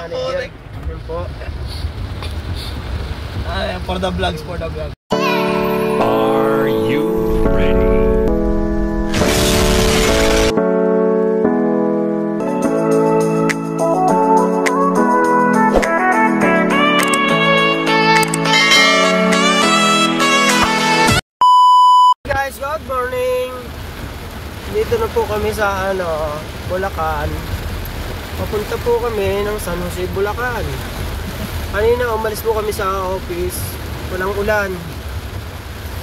manager. Yun po. For the vlogs, for the vlogs. Are you ready? Guys, good morning. Dito na po kami sa Bulacan. Papunta po kami ng San Jose, Bulacan. Kanina umalis po kami sa office. Walang ulan.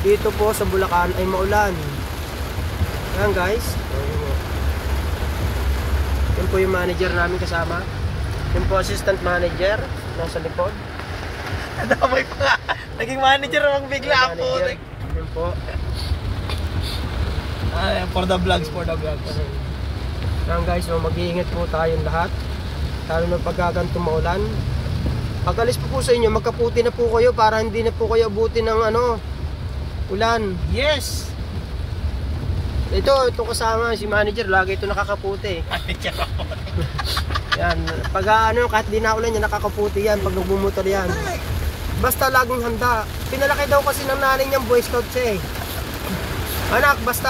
Dito po sa Bulacan ay maulan. Ayan guys. Yan po yung manager namin kasama. Yan po assistant manager. Nasa likod. Nadamay pa nga. Naging manager naman bigla ako. Yan po. For the vlogs, for the vlogs. Ayan guys, mag-iingat po tayong lahat. Lalo na pagkaganto maulan. Pag-alis po sa inyo, magkaputi na po kayo para hindi na po kayo abutin ng ulan. Yes! Ito kasama si manager, lagi ito nakakaputi. Manager ako. Yan, pag kahit di na ulan yan, nakakaputi yan pag nagbumotor yan. Basta laging handa. Pinalaki daw kasi ng nanay niyang Boy Scout siya eh. Anak, basta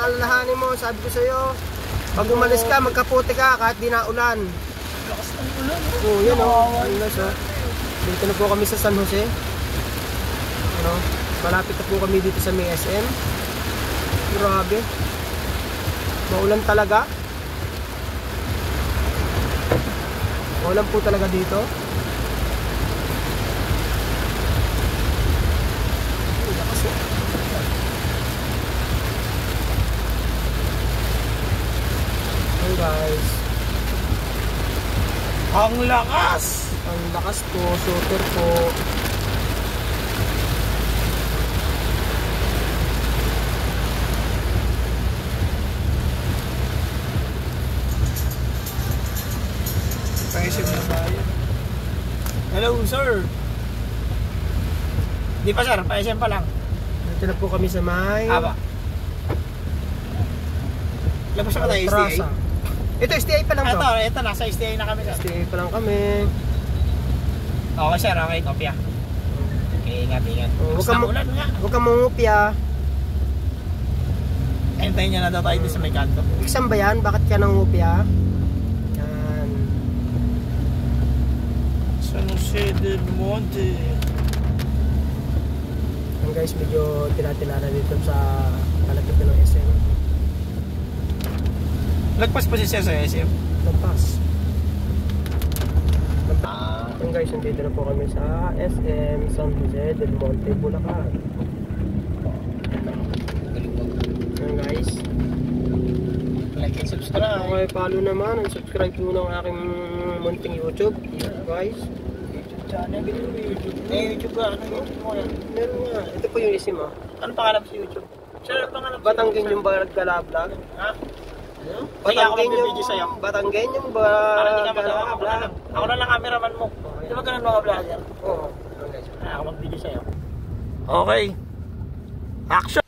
alalahanin mo, sabi ko sa'yo, pag umalis ka, magkaputi ka kahit di na ulan. Lakas ng ulan. Oo, yun o. Dito na po kami sa San Jose. Malapit na po kami dito sa may SM. Grabe. Maulan talaga. Maulan po talaga dito. Lakas o. Hey guys. Ang lakas! Ang lakas po, super po. Pa-SM na ba yun? Hello sir! Di pa sir, pa-SM pa lang. Dito na po kami sa may Aba. Labas na tayo STA? Ito STA pa lang to. Ito nasa STA na kami sir. STA pa lang kami. Okay sir, okay, kopya. Okay, ingat. Huwag Basta ulan nga. Huwag kang mangupya. Hintayin niya na daw tayo sa may kanto. Iksan ba yan? Bakit ka nangupya? Yan. San Jose del Monte. Yan guys, medyo tila-tila na dito sa kalapit na ng SM. Lagpas pa siya sa SM. Lampas. Yan guys, nandito na po kami sa SM San Jose del Monte, Bulacan. Yan guys. Like and subscribe. Okay, follow naman and subscribe po ng aking munting YouTube. Guys. YouTube channel. YouTube. YouTube ka. Ano yung mo yan? Meron nga. Ito po yung isim Ano pangalan sa YouTube? Sir, ano pangalan sa Batanggin yung Baragala-vlog. Ha? Sige, ako magbibideo sa'yo. Batanggin yung Para hindi ka Baragala-vlog. Ako na lang cameraman mo. Di ba ganun mga vlogger? Oo. Ako magbibideo sa'yo. Okay. Action!